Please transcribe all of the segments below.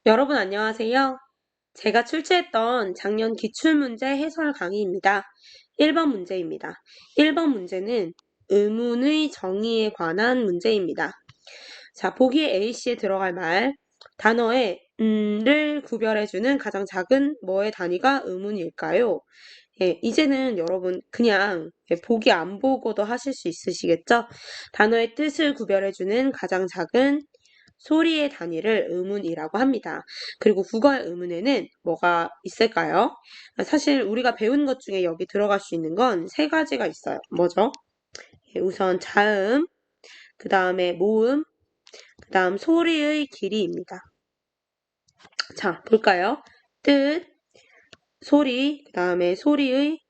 여러분 안녕하세요. 제가 출제했던 작년 기출문제 해설 강의입니다. 1번 문제입니다. 1번 문제는 의문의 정의에 관한 문제입니다. 자, 보기 A씨에 들어갈 말, 단어의 를 구별해주는 가장 작은 뭐의 단위가 의문일까요? 예, 이제는 여러분 그냥 보기 안 보고도 하실 수 있으시겠죠? 단어의 뜻을 구별해주는 가장 작은 소리의 단위를 의문이라고 합니다. 그리고 국어의 의문에는 뭐가 있을까요? 사실 우리가 배운 것 중에 여기 들어갈 수 있는 건 세 가지가 있어요. 뭐죠? 예, 우선 자음, 그 다음에 모음, 그 다음 소리의 길이입니다. 자, 볼까요? 뜻, 소리, 그 다음에 소리의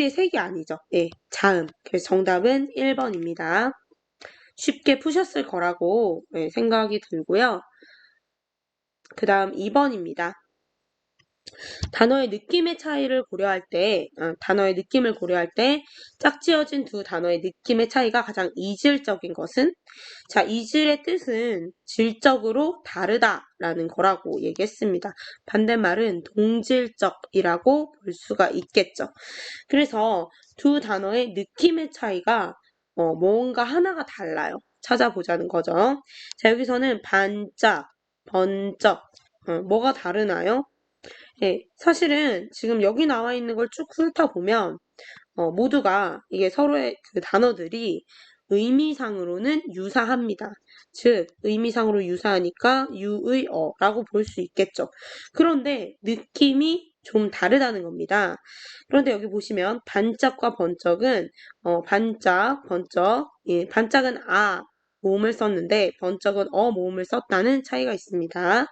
색이 아니죠. 예, 자음. 그래서 정답은 1번입니다. 쉽게 푸셨을 거라고 생각이 들고요. 그 다음 2번입니다. 단어의 느낌의 차이를 고려할 때, 단어의 느낌을 고려할 때 짝지어진 두 단어의 느낌의 차이가 가장 이질적인 것은? 자, 이질의 뜻은 질적으로 다르다라는 거라고 얘기했습니다. 반대말은 동질적이라고 볼 수가 있겠죠. 그래서 두 단어의 느낌의 차이가 뭔가 하나가 달라요. 찾아보자는 거죠. 자, 여기서는 반짝, 번쩍, 뭐가 다르나요? 예, 사실은 지금 여기 나와 있는 걸 쭉 훑어보면 모두가 이게 서로의 그 단어들이 의미상으로는 유사합니다. 즉, 의미상으로 유사하니까 유의어라고 볼 수 있겠죠. 그런데 느낌이 좀 다르다는 겁니다. 그런데 여기 보시면 반짝과 번쩍은 반짝, 번쩍, 예, 반짝은 모음을 썼는데 번쩍은 모음을 썼다는 차이가 있습니다.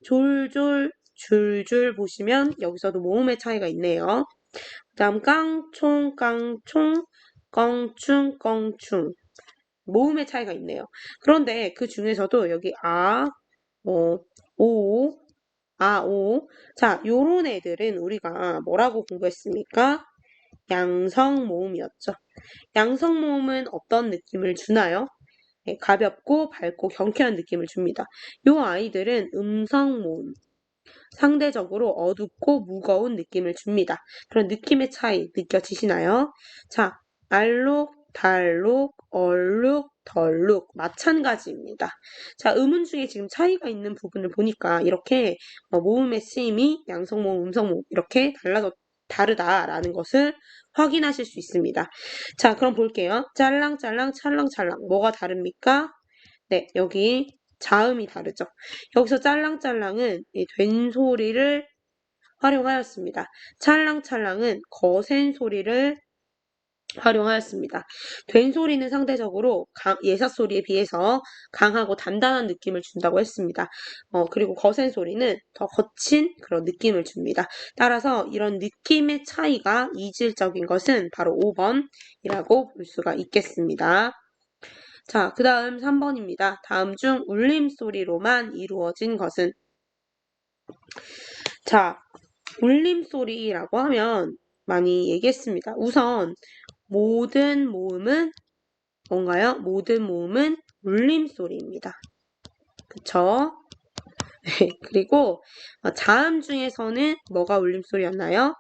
졸졸, 줄줄 보시면 여기서도 모음의 차이가 있네요. 그 다음 깡총, 깡총, 껑충, 껑충 모음의 차이가 있네요. 그런데 그 중에서도 여기 오, 오. 자, 요런 애들은 우리가 뭐라고 공부했습니까? 양성 모음이었죠. 양성 모음은 어떤 느낌을 주나요? 네, 가볍고 밝고 경쾌한 느낌을 줍니다. 요 아이들은 음성 모음, 상대적으로 어둡고 무거운 느낌을 줍니다. 그런 느낌의 차이 느껴지시나요? 자, 알록, 달록, 얼룩, 덜룩 마찬가지입니다. 자, 음운 중에 지금 차이가 있는 부분을 보니까 이렇게 모음의 쓰임이 양성모음, 음성모음 이렇게 다르다라는 것을 확인하실 수 있습니다. 자, 그럼 볼게요. 짤랑짤랑, 찰랑찰랑 뭐가 다릅니까? 네, 여기 자음이 다르죠. 여기서 짤랑짤랑은 이 된소리를 활용하였습니다. 찰랑찰랑은 거센 소리를 활용하였습니다. 된소리는 상대적으로 예사소리에 비해서 강하고 단단한 느낌을 준다고 했습니다. 그리고 거센 소리는 더 거친 그런 느낌을 줍니다. 따라서 이런 느낌의 차이가 이질적인 것은 바로 5번이라고 볼 수가 있겠습니다. 자, 그 다음 3번입니다. 다음 중 울림소리로만 이루어진 것은? 자, 울림소리라고 하면 많이 얘기했습니다. 우선 모든 모음은 뭔가요? 모든 모음은 울림소리입니다. 그쵸? 네, 그리고 자음 중에서는 뭐가 울림소리였나요?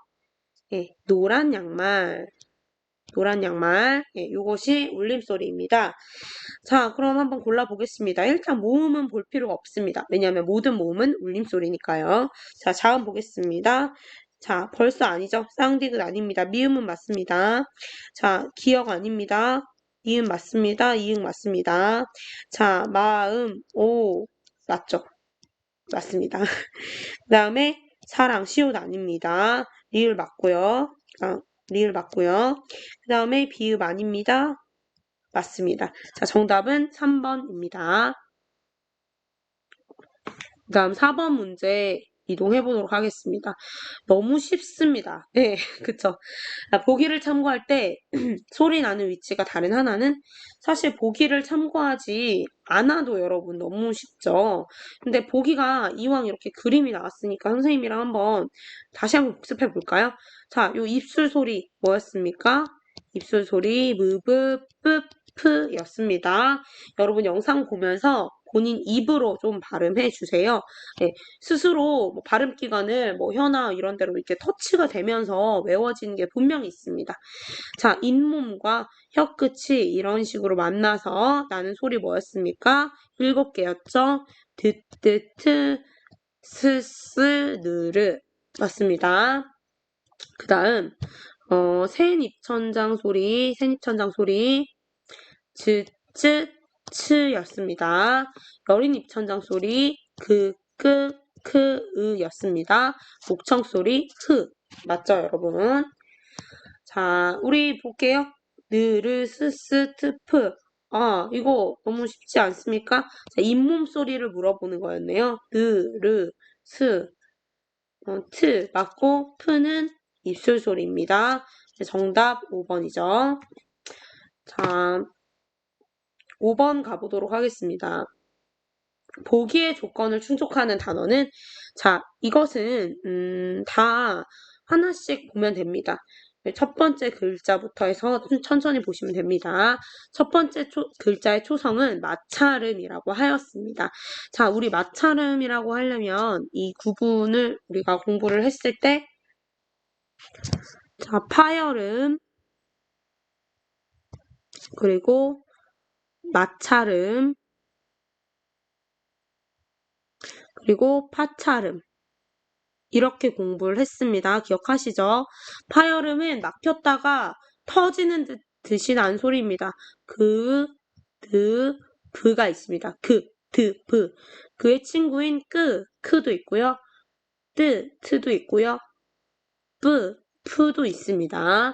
네, 노란 양말. 예, 요것이 울림소리입니다. 자, 그럼 한번 골라보겠습니다. 일단 모음은 볼 필요가 없습니다. 왜냐하면 모든 모음은 울림소리니까요. 자, 자음 보겠습니다. 자, 벌써 아니죠? 쌍디귿 아닙니다. 미음은 맞습니다. 자, 기역 아닙니다. 이음 맞습니다. 이응 맞습니다. 자, 마음, 맞죠? 맞습니다. 그 다음에 사랑, 시옷 아닙니다. 리을 맞고요. 리을 맞고요. 그 다음에 비읍 아닙니다. 맞습니다. 자, 정답은 3번입니다. 그 다음 4번 문제 이동해 보도록 하겠습니다. 너무 쉽습니다. 네, 그쵸. 보기를 참고할 때 소리 나는 위치가 다른 하나는 사실 보기를 참고하지 않아도 여러분 너무 쉽죠. 근데 보기가 이왕 이렇게 그림이 나왔으니까 선생님이랑 다시 한번 복습해 볼까요? 자, 요 입술 소리 뭐였습니까? 입술 소리 무브 뿌프 였습니다. 여러분 영상 보면서 본인 입으로 좀 발음해 주세요. 네, 스스로 뭐 발음 기관을 뭐 혀나 이런 데로 이렇게 터치가 되면서 외워지는 게 분명히 있습니다. 자, 잇몸과 혀끝이 이런 식으로 만나서 나는 소리 뭐였습니까? 7개였죠? 드뜨트 스스 느르 맞습니다. 그 다음 새입천장 소리 즈쯔츠였습니다. 여린 입천장 소리 크였습니다. 목청 소리 흐 맞죠 여러분? 자 우리 볼게요. 느르 스스 트프 이거 너무 쉽지 않습니까? 자, 잇몸 소리를 물어보는 거였네요. 느르 스 트 맞고 프는 입술 소리입니다. 정답 5번이죠. 자, 5번 가보도록 하겠습니다. 보기의 조건을 충족하는 단어는 자, 이것은 다 하나씩 보면 됩니다. 첫 번째 글자부터 해서 천천히 보시면 됩니다. 첫 번째 글자의 초성은 마찰음이라고 하였습니다. 자, 우리 마찰음이라고 하려면 이 구분을 우리가 공부를 했을 때 자, 파열음 그리고 마찰음 그리고 파찰음 이렇게 공부를 했습니다. 기억하시죠? 파열음은 막혔다가 터지는 듯이 난 소리입니다. 브가 있습니다. 브. 그의 친구인 크도 있고요. 트도 있고요. 푸도 있습니다.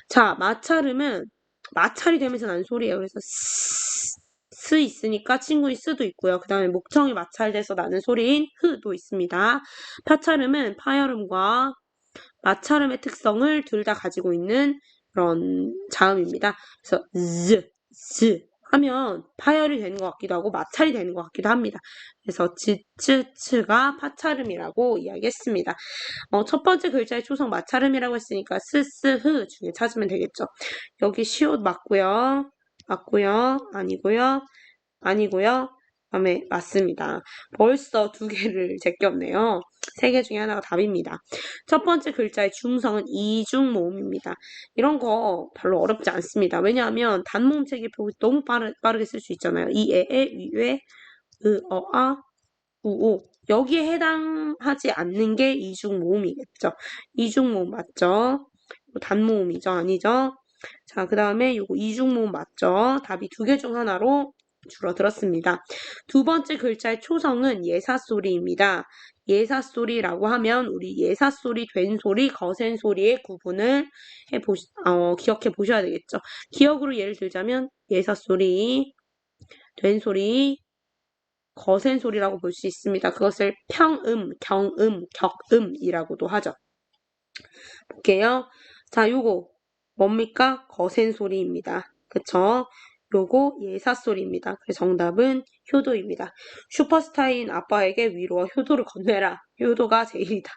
자, 마찰음은 마찰이 되면서 난 소리예요. 그래서 스 있으니까 친구인 스도 있고요. 그 다음에 목청이 마찰돼서 나는 소리인 흐도 있습니다. 파찰음은 파열음과 마찰음의 특성을 둘 다 가지고 있는 그런 자음입니다. 그래서 즈 하면 파열이 되는 것 같기도 하고 마찰이 되는 것 같기도 합니다. 그래서 즈츠츠가 파찰음이라고 이야기했습니다. 첫 번째 글자의 초성 마찰음이라고 했으니까 스스흐 중에 찾으면 되겠죠. 여기 시옷 맞고요. 아니고요. 다음에 맞습니다. 벌써 2개를 제꼈네요. 3개 중에 하나가 답입니다. 첫 번째 글자의 중성은 이중모음입니다. 이런 거 별로 어렵지 않습니다. 왜냐하면 단모음 체계표 너무 빠르게 쓸 수 있잖아요. 이, 에, 위, 왜, 아, 우. 여기에 해당하지 않는 게 이중모음이겠죠. 이중모음 맞죠? 단모음이죠? 아니죠? 자, 그 다음에 요거 이중모음 맞죠? 답이 2개 중 하나로 줄어들었습니다. 두 번째 글자의 초성은 예사소리입니다. 예사소리라고 하면 우리 예사소리, 된소리, 거센소리의 구분을 기억해 보셔야 되겠죠. 기억으로 예를 들자면 예사소리, 된소리, 거센소리라고 볼 수 있습니다. 그것을 평음, 경음, 격음이라고도 하죠. 볼게요. 자, 요거 뭡니까? 거센소리입니다. 그쵸? 요거 예사소리입니다. 그래서 정답은 효도입니다. 슈퍼스타인 아빠에게 위로와 효도를 건네라. 효도가 제일이다.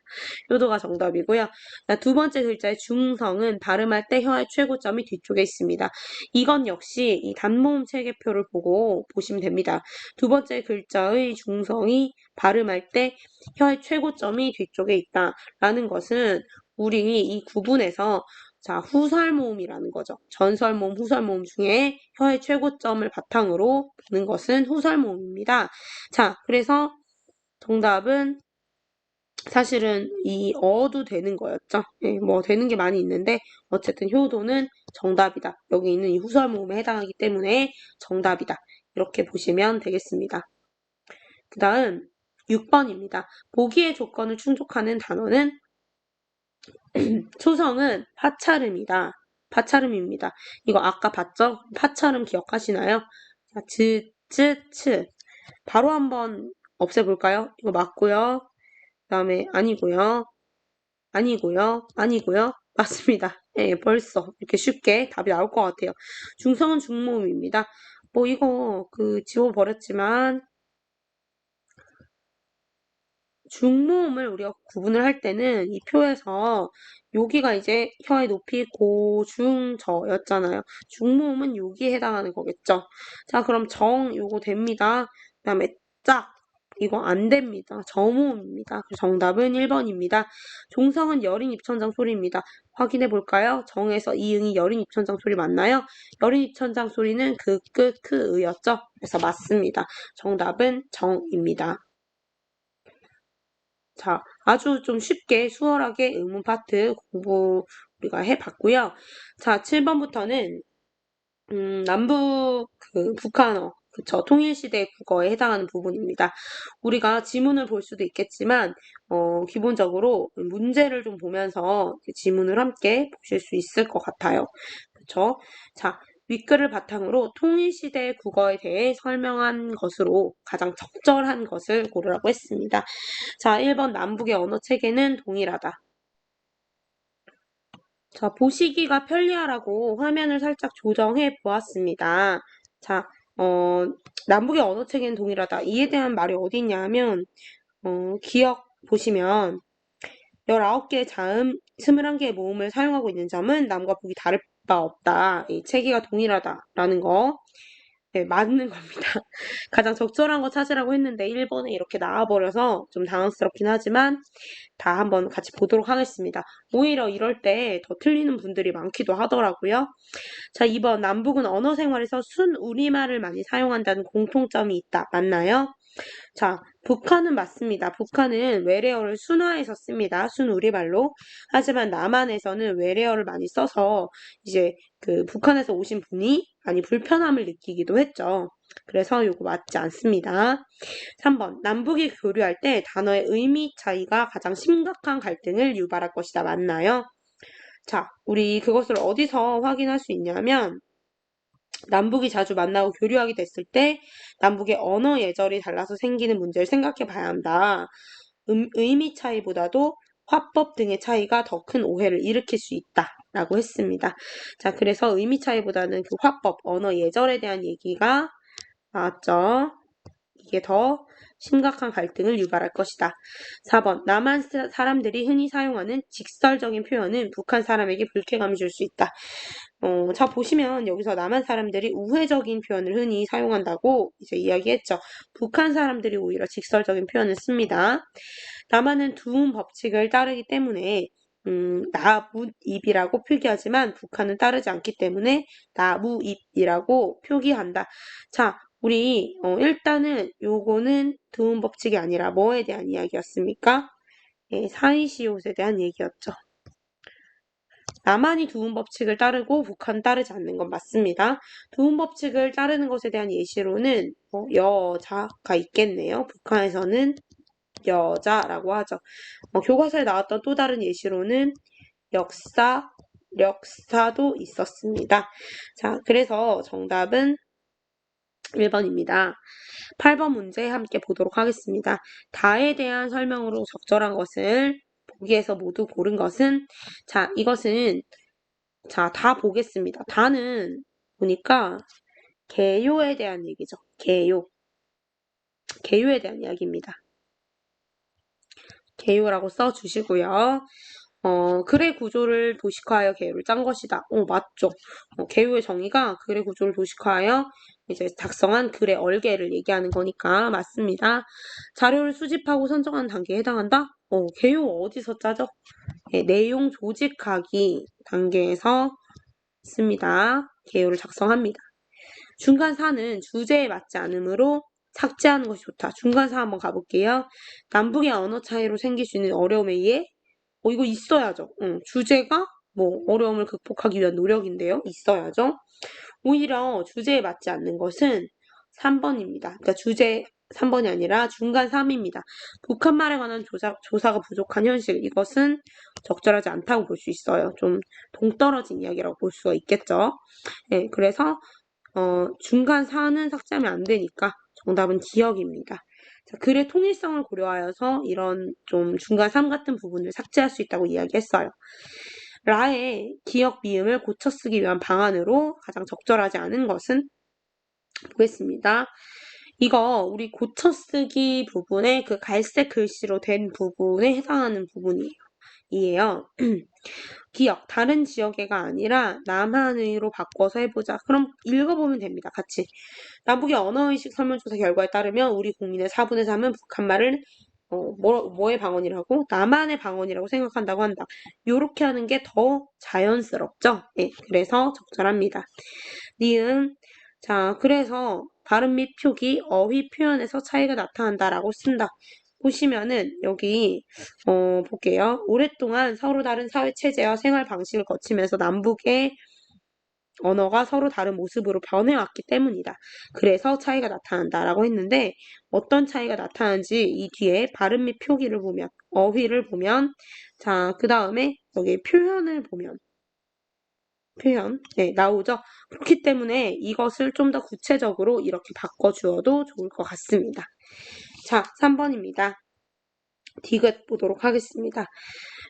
효도가 정답이고요. 자, 두 번째 글자의 중성은 발음할 때 혀의 최고점이 뒤쪽에 있습니다. 이건 역시 이 단모음 체계표를 보고 보시면 됩니다. 두 번째 글자의 중성이 발음할 때 혀의 최고점이 뒤쪽에 있다라는 것은 우리 이 구분에서 자, 후설모음이라는 거죠. 전설모음, 후설모음 중에 혀의 최고점을 바탕으로 보는 것은 후설모음입니다. 자, 그래서 정답은 사실은 이 어도 되는 거였죠. 예, 뭐 되는 게 많이 있는데 어쨌든 효도는 정답이다. 여기 있는 이 후설모음에 해당하기 때문에 정답이다. 이렇게 보시면 되겠습니다. 그 다음 6번입니다. 보기의 조건을 충족하는 단어는 초성은 파찰음입니다. 이거 아까 봤죠? 파찰음 기억하시나요? 자, 츠. 바로 한번 없애볼까요? 이거 맞고요. 그 다음에 아니고요. 맞습니다. 예, 벌써 이렇게 쉽게 답이 나올 것 같아요. 중성은 중모음입니다. 뭐 이거 지워버렸지만 중모음을 우리가 구분을 할 때는 이 표에서 여기가 이제 혀의 높이 고중저였잖아요. 중모음은 여기에 해당하는 거겠죠. 자, 그럼 요거 됩니다. 그다음에 짝. 이거 안 됩니다. 점호음입니다. 정답은 1번입니다. 종성은 여린 입천장 소리입니다. 확인해 볼까요? 정에서 이응이 여린 입천장 소리 맞나요? 여린 입천장 소리는 그, 끄, 크, 의였죠? 그래서 맞습니다. 정답은 정입니다. 자, 아주 좀 쉽게 수월하게 의문 파트 공부 우리가 해봤고요. 자, 7번부터는 남북 북한어, 그쵸, 통일시대 국어에 해당하는 부분입니다. 우리가 지문을 볼 수도 있겠지만 기본적으로 문제를 좀 보면서 지문을 함께 보실 수 있을 것 같아요. 그쵸? 자, 윗글을 바탕으로 통일시대 국어에 대해 설명한 것으로 가장 적절한 것을 고르라고 했습니다. 자, 1번 남북의 언어 체계는 동일하다. 자, 보시기가 편리하라고 화면을 살짝 조정해 보았습니다. 자, 남북의 언어 체계는 동일하다. 이에 대한 말이 어디 있냐 하면, 기억 보시면 19개의 자음, 21개의 모음을 사용하고 있는 점은 남과 북이 다를 바 없다. 이 체계가 동일하다라는 거. 네, 맞는 겁니다. 가장 적절한 거 찾으라고 했는데 1번에 이렇게 나와버려서 좀 당황스럽긴 하지만 다 한번 같이 보도록 하겠습니다. 오히려 이럴 때 더 틀리는 분들이 많기도 하더라고요. 자, 2번 남북은 언어 생활에서 순우리말을 많이 사용한다는 공통점이 있다. 맞나요? 자, 북한은 맞습니다. 북한은 외래어를 순화해서 씁니다. 순우리말로. 하지만 남한에서는 외래어를 많이 써서 이제 북한에서 오신 분이 많이 불편함을 느끼기도 했죠. 그래서 이거 맞지 않습니다. 3번 남북이 교류할 때 단어의 의미 차이가 가장 심각한 갈등을 유발할 것이다. 맞나요? 자, 우리 그것을 어디서 확인할 수 있냐면 남북이 자주 만나고 교류하게 됐을 때 남북의 언어 예절이 달라서 생기는 문제를 생각해 봐야 한다. 의미 차이보다도 화법 등의 차이가 더 큰 오해를 일으킬 수 있다. 라고 했습니다. 자, 그래서 의미 차이보다는 그 화법, 언어 예절에 대한 얘기가 나왔죠. 이게 더 심각한 갈등을 유발할 것이다. 4번 남한 사람들이 흔히 사용하는 직설적인 표현은 북한 사람에게 불쾌감을 줄 수 있다. 자, 보시면 여기서 남한 사람들이 우회적인 표현을 흔히 사용한다고 이제 이야기했죠. 북한 사람들이 오히려 직설적인 표현을 씁니다. 남한은 두음 법칙을 따르기 때문에 나무입이라고 표기하지만 북한은 따르지 않기 때문에 나무입이라고 표기한다. 자, 우리 일단은 요거는 두음 법칙이 아니라 뭐에 대한 이야기였습니까? 예, 사이시옷에 대한 얘기였죠. 남한이 두음 법칙을 따르고 북한은 따르지 않는 건 맞습니다. 두음 법칙을 따르는 것에 대한 예시로는 여자가 있겠네요. 북한에서는 여자라고 하죠. 교과서에 나왔던 또 다른 예시로는 력사도 있었습니다. 자, 그래서 정답은 1번입니다. 8번 문제 함께 보도록 하겠습니다. 다에 대한 설명으로 적절한 것을 보기에서 모두 고른 것은 자, 이것은 자, 다 보겠습니다. 다는 보니까 개요에 대한 얘기죠. 개요. 개요에 대한 이야기입니다. 개요라고 써주시고요. 글의 구조를 도식화하여 개요를 짠 것이다. 맞죠. 개요의 정의가 글의 구조를 도식화하여 이제 작성한 글의 얼개를 얘기하는 거니까 맞습니다. 자료를 수집하고 선정하는 단계에 해당한다? 개요 어디서 짜죠? 네, 내용 조직하기 단계에서 씁니다. 개요를 작성합니다. 중간사는 주제에 맞지 않으므로 삭제하는 것이 좋다. 중간사 한번 가볼게요. 남북의 언어 차이로 생길 수 있는 어려움에 의해 이거 있어야죠. 주제가 뭐 어려움을 극복하기 위한 노력인데요. 있어야죠. 오히려 주제에 맞지 않는 것은 3번입니다. 그러니까 주제 3번이 아니라 중간 3입니다. 북한말에 관한 조사가 부족한 현실. 이것은 적절하지 않다고 볼 수 있어요. 좀 동떨어진 이야기라고 볼 수가 있겠죠. 네, 그래서 중간 4는 삭제하면 안 되니까 정답은 기억입니다. 자, 글의 통일성을 고려하여서 이런 좀 중간 3 같은 부분을 삭제할 수 있다고 이야기했어요. 라의 기억 미음을 고쳐 쓰기 위한 방안으로 가장 적절하지 않은 것은 보겠습니다. 이거 우리 고쳐 쓰기 부분에 그 갈색 글씨로 된 부분에 해당하는 부분이에요. 이에요. 기억, 다른 지역애가 아니라 남한의로 바꿔서 해보자. 그럼 읽어보면 됩니다. 같이. 남북의 언어의식 설문조사 결과에 따르면 우리 국민의 4분의 3은 북한말을 뭐의 방언이라고? 남한의 방언이라고 생각한다고 한다. 요렇게 하는 게 더 자연스럽죠? 예, 그래서 적절합니다. 니은. 자, 그래서 발음 및 표기, 어휘 표현에서 차이가 나타난다라고 쓴다. 보시면은 여기 볼게요. 오랫동안 서로 다른 사회 체제와 생활 방식을 거치면서 남북의 언어가 서로 다른 모습으로 변해왔기 때문이다. 그래서 차이가 나타난다라고 했는데 어떤 차이가 나타나는지 이 뒤에 발음 및 표기를 보면 어휘를 보면 자, 그 다음에 여기 표현을 보면 표현 네, 나오죠. 그렇기 때문에 이것을 좀 더 구체적으로 이렇게 바꿔주어도 좋을 것 같습니다. 자, 3번입니다. 디귿 보도록 하겠습니다.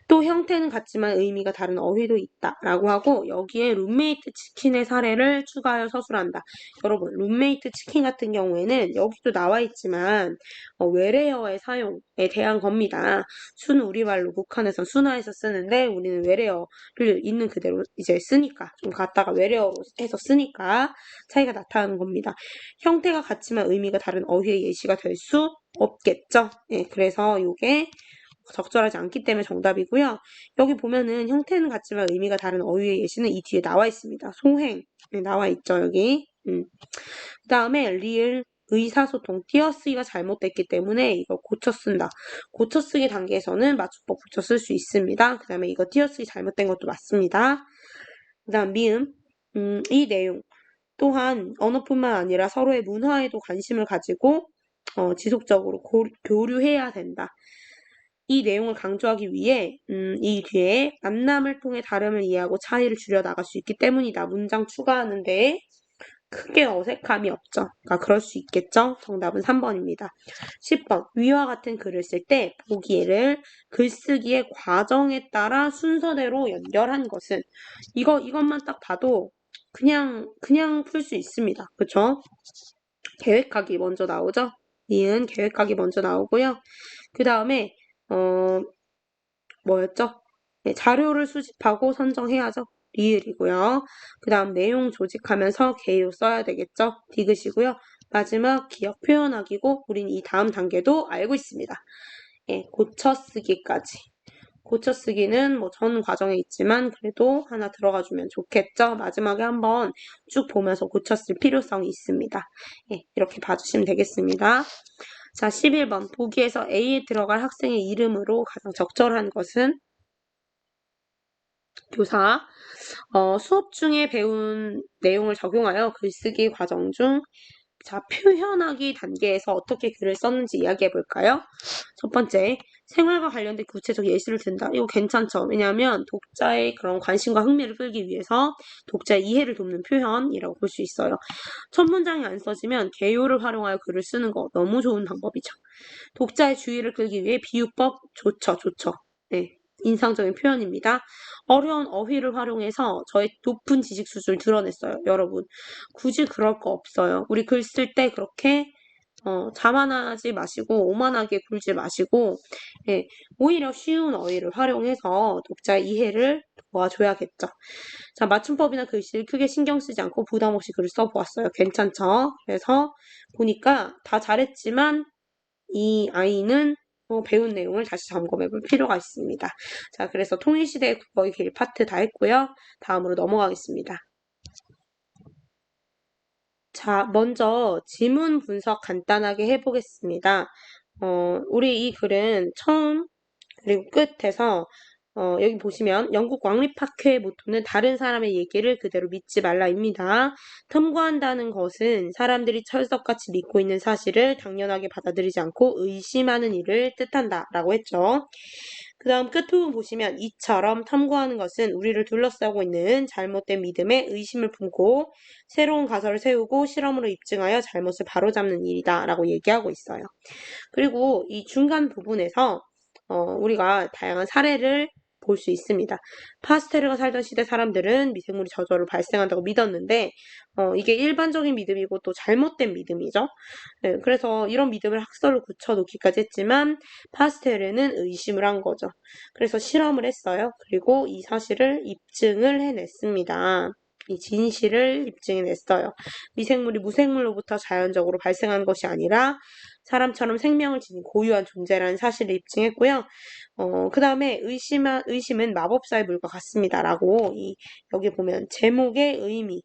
또 형태는 같지만 의미가 다른 어휘도 있다라고 하고 여기에 룸메이트 치킨의 사례를 추가하여 서술한다. 여러분 룸메이트 치킨 같은 경우에는 여기도 나와 있지만 외래어의 사용에 대한 겁니다. 순 우리말로 북한에선 순화해서 쓰는데 우리는 외래어를 있는 그대로 이제 쓰니까 좀 갖다가 외래어로 해서 쓰니까 차이가 나타나는 겁니다. 형태가 같지만 의미가 다른 어휘의 예시가 될 수 없겠죠. 예, 그래서 이게 적절하지 않기 때문에 정답이고요. 여기 보면은 형태는 같지만 의미가 다른 어휘의 예시는 이 뒤에 나와 있습니다. 소행 네, 나와 있죠 여기. 그 다음에 리을 의사소통 띄어쓰기가 잘못됐기 때문에 이거 고쳐 쓴다. 고쳐 쓰기 단계에서는 맞춤법 고쳐 쓸 수 있습니다. 그 다음에 이거 띄어쓰기 잘못된 것도 맞습니다. 그 다음 미음 이 내용 또한 언어뿐만 아니라 서로의 문화에도 관심을 가지고 지속적으로 교류해야 된다. 이 내용을 강조하기 위해 이 뒤에 만남을 통해 다름을 이해하고 차이를 줄여 나갈 수 있기 때문이다. 문장 추가하는데 크게 어색함이 없죠. 그러니까 그럴 수 있겠죠. 정답은 3번입니다. 10번 위와 같은 글을 쓸 때 보기를 글쓰기의 과정에 따라 순서대로 연결한 것은 이것만 딱 봐도 그냥 풀 수 있습니다. 그쵸? 계획하기 먼저 나오죠. 니은 계획하기 먼저 나오고요. 그 다음에 뭐였죠? 네, 자료를 수집하고 선정해야죠. 리을이고요. 그 다음 내용 조직하면서 개요 써야 되겠죠. 디귿이고요. 마지막 기억 표현하기고 우린 이 다음 단계도 알고 있습니다. 예, 고쳐쓰기까지. 고쳐쓰기는 뭐 전 과정에 있지만 그래도 하나 들어가주면 좋겠죠. 마지막에 한번 쭉 보면서 고쳐쓸 필요성이 있습니다. 예, 이렇게 봐주시면 되겠습니다. 자, 11번. 보기에서 A에 들어갈 학생의 이름으로 가장 적절한 것은 교사. 수업 중에 배운 내용을 적용하여 글쓰기 과정 중 자, 표현하기 단계에서 어떻게 글을 썼는지 이야기해 볼까요? 첫 번째, 생활과 관련된 구체적 예시를 든다. 이거 괜찮죠? 왜냐하면 독자의 그런 관심과 흥미를 끌기 위해서 독자의 이해를 돕는 표현이라고 볼 수 있어요. 첫 문장이 안 써지면 개요를 활용하여 글을 쓰는 거 너무 좋은 방법이죠. 독자의 주의를 끌기 위해 비유법 좋죠. 네, 인상적인 표현입니다. 어려운 어휘를 활용해서 저의 높은 지식 수준을 드러냈어요. 여러분, 굳이 그럴 거 없어요. 우리 글 쓸 때 그렇게 자만하지 마시고 오만하게 굴지 마시고 예, 오히려 쉬운 어휘를 활용해서 독자의 이해를 도와줘야겠죠. 자, 맞춤법이나 글씨를 크게 신경 쓰지 않고 부담 없이 글을 써보았어요. 괜찮죠? 그래서 보니까 다 잘했지만 이 아이는 배운 내용을 다시 점검해 볼 필요가 있습니다. 자, 그래서 통일시대의 국어의 길 파트 다 했고요. 다음으로 넘어가겠습니다. 자, 먼저 지문 분석 간단하게 해보겠습니다. 우리 이 글은 처음 그리고 끝에서 여기 보시면 영국 왕립학회의 모토는 다른 사람의 얘기를 그대로 믿지 말라입니다. 탐구한다는 것은 사람들이 철석같이 믿고 있는 사실을 당연하게 받아들이지 않고 의심하는 일을 뜻한다 라고 했죠. 그 다음 끝부분 보시면 이처럼 탐구하는 것은 우리를 둘러싸고 있는 잘못된 믿음에 의심을 품고 새로운 가설을 세우고 실험으로 입증하여 잘못을 바로잡는 일이다 라고 얘기하고 있어요. 그리고 이 중간 부분에서 우리가 다양한 사례를 볼 수 있습니다. 파스테르가 살던 시대 사람들은 미생물이 저절로 발생한다고 믿었는데 이게 일반적인 믿음이고 또 잘못된 믿음이죠. 네, 그래서 이런 믿음을 학설로 굳혀놓기까지 했지만 파스테르는 의심을 한 거죠. 그래서 실험을 했어요. 그리고 이 사실을 입증을 해냈습니다. 이 진실을 입증해냈어요. 미생물이 무생물로부터 자연적으로 발생한 것이 아니라 사람처럼 생명을 지닌 고유한 존재라는 사실을 입증했고요. 그 다음에 의심은 마법사의 물과 같습니다라고 여기 보면 제목의 의미,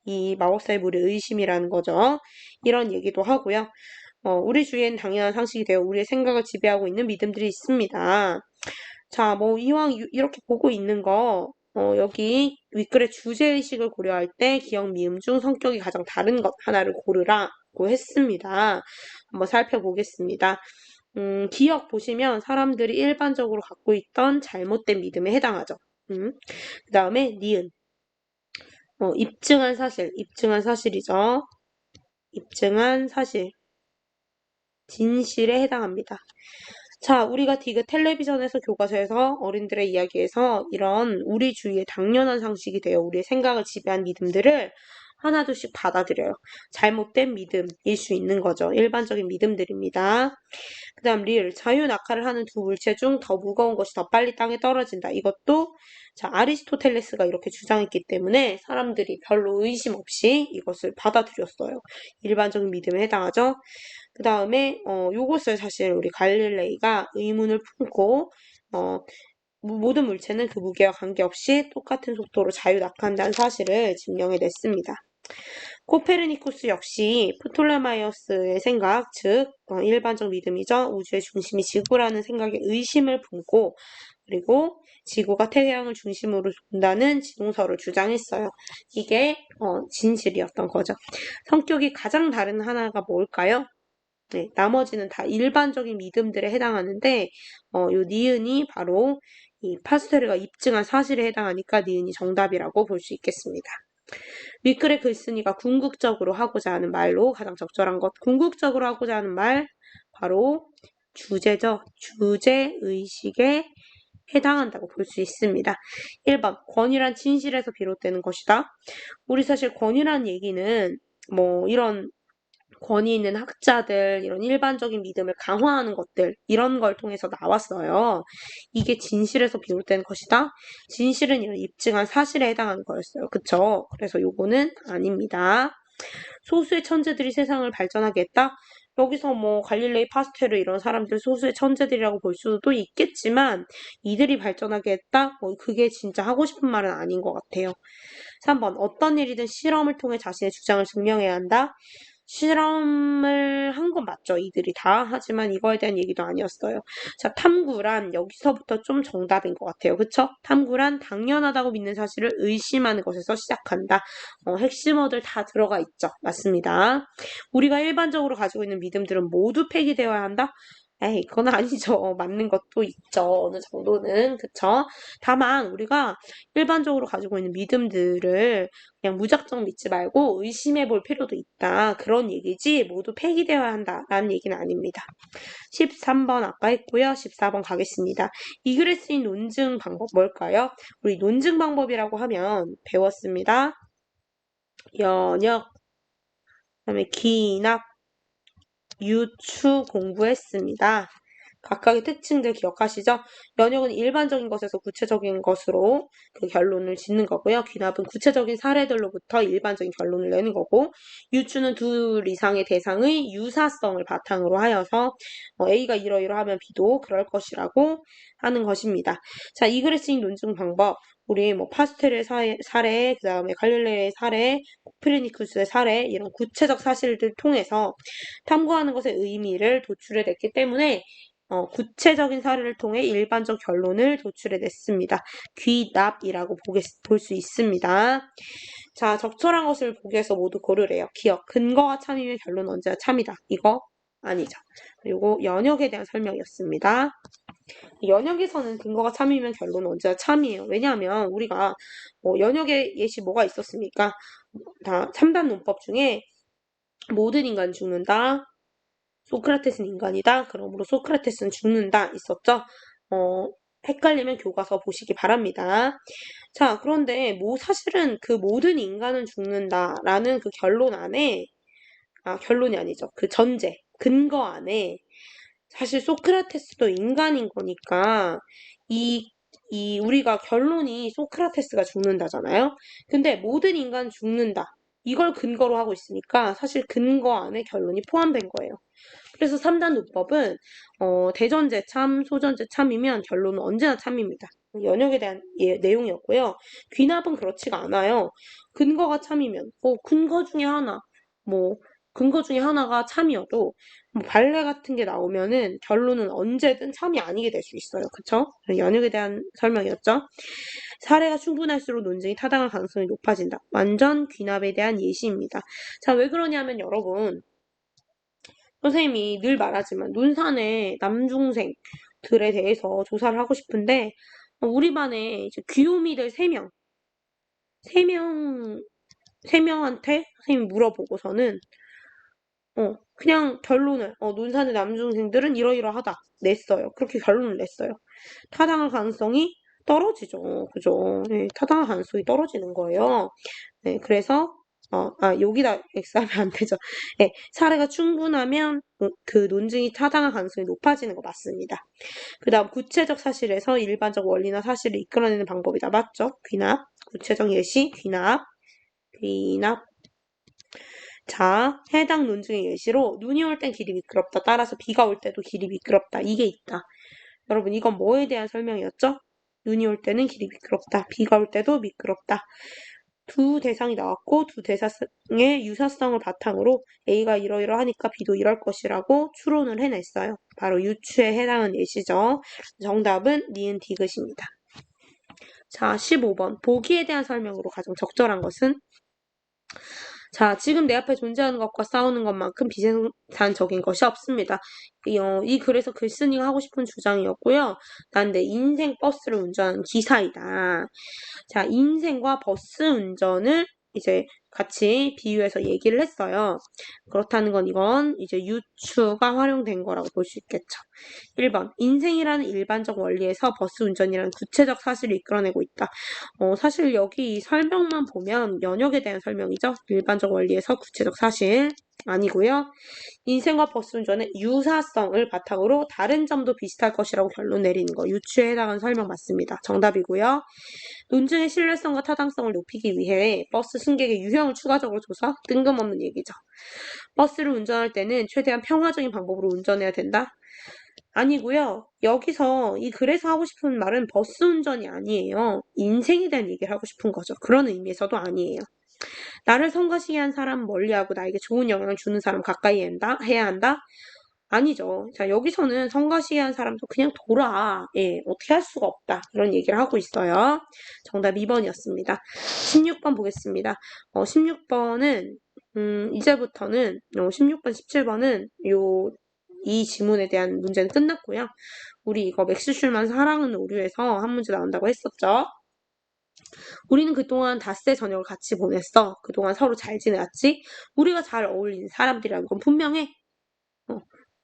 이 마법사의 물의 의심이라는 거죠. 이런 얘기도 하고요. 우리 주위엔 당연한 상식이 되어 우리의 생각을 지배하고 있는 믿음들이 있습니다. 자, 뭐 이왕 이렇게 보고 있는 거 여기 윗글의 주제의식을 고려할 때 기억, 미음 중 성격이 가장 다른 것 하나를 고르라고 했습니다. 한번 살펴보겠습니다. 기억 보시면 사람들이 일반적으로 갖고 있던 잘못된 믿음에 해당하죠. 그 다음에 니은. 입증한 사실이죠. 입증한 사실. 진실에 해당합니다. 자, 우리가 디귿 텔레비전에서 교과서에서 어른들의 이야기에서 이런 우리 주위의 당연한 상식이 되어 우리의 생각을 지배한 믿음들을 하나둘씩 받아들여요. 잘못된 믿음일 수 있는 거죠. 일반적인 믿음들입니다. 그 다음 리을. 자유낙하를 하는 두 물체 중 더 무거운 것이 더 빨리 땅에 떨어진다. 이것도 자, 아리스토텔레스가 이렇게 주장했기 때문에 사람들이 별로 의심 없이 이것을 받아들였어요. 일반적인 믿음에 해당하죠. 그 다음에 요것을 사실 우리 갈릴레이가 의문을 품고 모든 물체는 그 무게와 관계없이 똑같은 속도로 자유낙하한다는 사실을 증명해냈습니다. 코페르니쿠스 역시 프톨레마이오스의 생각, 즉 일반적 믿음이죠. 우주의 중심이 지구라는 생각에 의심을 품고 그리고 지구가 태양을 중심으로 돈다는 지동설을 주장했어요. 이게 진실이었던 거죠. 성격이 가장 다른 하나가 뭘까요? 네, 나머지는 다 일반적인 믿음들에 해당하는데 요 니은이 바로 이 파스테르가 입증한 사실에 해당하니까 니은이 정답이라고 볼 수 있겠습니다. 윗글의 글쓴이가 궁극적으로 하고자 하는 말로 가장 적절한 것. 궁극적으로 하고자 하는 말 바로 주제죠. 주제의식에 해당한다고 볼 수 있습니다. 1번 권위란 진실에서 비롯되는 것이다. 우리 사실 권위란 얘기는 뭐 이런 권위 있는 학자들, 이런 일반적인 믿음을 강화하는 것들, 이런 걸 통해서 나왔어요. 이게 진실에서 비롯된 것이다. 진실은 이런 입증한 사실에 해당하는 거였어요. 그쵸? 그래서 요거는 아닙니다. 소수의 천재들이 세상을 발전하게 했다? 여기서 뭐 갈릴레이, 파스테르 이런 사람들 소수의 천재들이라고 볼 수도 있겠지만 이들이 발전하게 했다? 뭐 그게 진짜 하고 싶은 말은 아닌 것 같아요. 3번 어떤 일이든 실험을 통해 자신의 주장을 증명해야 한다? 실험을 한 건 맞죠. 이들이 다. 하지만 이거에 대한 얘기도 아니었어요. 자, 탐구란 여기서부터 좀 정답인 것 같아요. 그쵸? 탐구란 당연하다고 믿는 사실을 의심하는 것에서 시작한다. 핵심어들 다 들어가 있죠. 맞습니다. 우리가 일반적으로 가지고 있는 믿음들은 모두 폐기되어야 한다? 에이, 그건 아니죠. 맞는 것도 있죠. 어느 정도는. 그쵸? 다만, 우리가 일반적으로 가지고 있는 믿음들을 그냥 무작정 믿지 말고 의심해 볼 필요도 있다. 그런 얘기지 모두 폐기되어야 한다라는 얘기는 아닙니다. 13번 아까 했고요. 14번 가겠습니다. 이 글에 쓰인 논증 방법 뭘까요? 우리 논증 방법이라고 하면 배웠습니다. 연역, 그다음에 기납, 유추 공부했습니다. 각각의 특징들 기억하시죠? 연역은 일반적인 것에서 구체적인 것으로 그 결론을 짓는 거고요. 귀납은 구체적인 사례들로부터 일반적인 결론을 내는 거고, 유추는 둘 이상의 대상의 유사성을 바탕으로 하여서 A가 이러이러하면 B도 그럴 것이라고 하는 것입니다. 자, 이 글에 쓰인 논증 방법, 우리 뭐 파스텔의 사례, 그 다음에 갈릴레의 사례, 코페르니쿠스의 사례 이런 구체적 사실들 통해서 탐구하는 것의 의미를 도출해냈기 때문에 구체적인 사례를 통해 일반적 결론을 도출해냈습니다. 귀납이라고 볼 수 있습니다. 자, 적절한 것을 보기 위해서 모두 고르래요. 기억, 근거가 참이면 결론 언제나 참이다. 이거 아니죠. 그리고 연역에 대한 설명이었습니다. 연역에서는 근거가 참이면 결론은 언제나 참이에요. 왜냐하면 우리가 연역의 예시 뭐가 있었습니까? 다 3단 논법 중에 모든 인간이 죽는다. 소크라테스는 인간이다. 그러므로 소크라테스는 죽는다. 있었죠? 헷갈리면 교과서 보시기 바랍니다. 자, 그런데 사실은 그 모든 인간은 죽는다라는 그 결론 안에, 결론이 아니죠. 그 전제, 근거 안에 사실 소크라테스도 인간인 거니까 우리가 결론이 소크라테스가 죽는다잖아요. 근데 모든 인간 죽는다. 이걸 근거로 하고 있으니까 사실 근거 안에 결론이 포함된 거예요. 그래서 3단 논법은 대전제 참, 소전제 참이면 결론은 언제나 참입니다. 연역에 대한 내용이었고요. 귀납은 그렇지가 않아요. 근거가 참이면 근거 중에 하나 뭐 근거 중에 하나가 참이어도 발레 같은 게 나오면은 결론은 언제든 참이 아니게 될 수 있어요. 그쵸? 연역에 대한 설명이었죠. 사례가 충분할수록 논증이 타당할 가능성이 높아진다. 완전 귀납에 대한 예시입니다. 자, 왜 그러냐면 여러분 선생님이 늘 말하지만 논산의 남중생들에 대해서 조사를 하고 싶은데 우리 반에 이제 귀요미들 3명, 3명한테 선생님이 물어보고서는 그냥 결론을 논산의 남중생들은 이러이러하다 냈어요. 그렇게 결론을 냈어요. 타당할 가능성이 떨어지죠. 그죠? 네, 타당할 가능성이 떨어지는 거예요. 네, 그래서 여기다 X하면 안 되죠. 네, 사례가 충분하면 그 논증이 타당할 가능성이 높아지는 거 맞습니다. 그 다음 구체적 사실에서 일반적 원리나 사실을 이끌어내는 방법이다. 맞죠? 귀납, 구체적 예시, 귀납. 자, 해당 논증의 예시로 눈이 올 땐 길이 미끄럽다. 따라서 비가 올 때도 길이 미끄럽다. 이게 있다. 여러분 이건 뭐에 대한 설명이었죠? 눈이 올 때는 길이 미끄럽다. 비가 올 때도 미끄럽다. 두 대상이 나왔고 두 대상의 유사성을 바탕으로 A가 이러이러하니까 B도 이럴 것이라고 추론을 해냈어요. 바로 유추에 해당하는 예시죠. 정답은 니은 디귿입니다. 자, 15번. 보기에 대한 설명으로 가장 적절한 것은 자, 지금 내 앞에 존재하는 것과 싸우는 것만큼 비생산적인 것이 없습니다. 이 글에서 글쓴이가 하고 싶은 주장이었고요. 난 내 인생 버스를 운전하는 기사이다. 자, 인생과 버스 운전을 이제 같이 비유해서 얘기를 했어요. 그렇다는 건 이건 이제 유추가 활용된 거라고 볼 수 있겠죠. 1번. 인생이라는 일반적 원리에서 버스 운전이라는 구체적 사실을 이끌어내고 있다. 사실 여기 이 설명만 보면 연역에 대한 설명이죠. 일반적 원리에서 구체적 사실 아니고요. 인생과 버스 운전의 유사성을 바탕으로 다른 점도 비슷할 것이라고 결론 내리는 거. 유추에 해당하는 설명 맞습니다. 정답이고요. 논증의 신뢰성과 타당성을 높이기 위해 버스 승객의 유형을 추가적으로 조사? 뜬금없는 얘기죠. 버스를 운전할 때는 최대한 평화적인 방법으로 운전해야 된다? 아니고요. 여기서 이 글에서 하고 싶은 말은 버스 운전이 아니에요. 인생에 대한 얘기를 하고 싶은 거죠. 그런 의미에서도 아니에요. 나를 성가시게한 사람 멀리하고 나에게 좋은 영향을 주는 사람 가까이 해야 한다? 아니죠. 자, 여기서는 성가시게한 사람도 그냥 돌아. 예, 어떻게 할 수가 없다. 이런 얘기를 하고 있어요. 정답 2번이었습니다. 16번 보겠습니다. 16번은 이제부터는 16번, 17번은 이 지문에 대한 문제는 끝났고요. 우리 이거 맥스 슐만 사랑은 오류에서 한 문제 나온다고 했었죠. 우리는 그동안 닷새 저녁을 같이 보냈어. 그동안 서로 잘 지내왔지? 우리가 잘 어울리는 사람들이라는 건 분명해.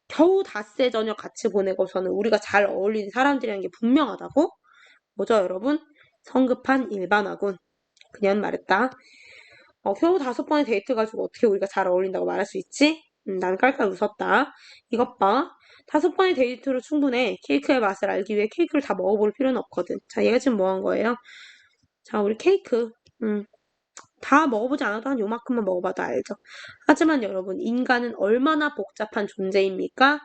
겨우 닷새 저녁 같이 보내고서는 우리가 잘 어울리는 사람들이라는 게 분명하다고? 뭐죠, 여러분? 성급한 일반화군. 그냥 말했다. 겨우 5번의 데이트 가지고 어떻게 우리가 잘 어울린다고 말할 수 있지? 난 깔깔 웃었다. 이것 봐. 5번의 데이트로 충분해. 케이크의 맛을 알기 위해 케이크를 다 먹어볼 필요는 없거든. 자, 얘가 지금 뭐 한 거예요? 자, 우리 케이크. 다 먹어보지 않아도 한 요만큼만 먹어봐도 알죠. 하지만 여러분, 인간은 얼마나 복잡한 존재입니까?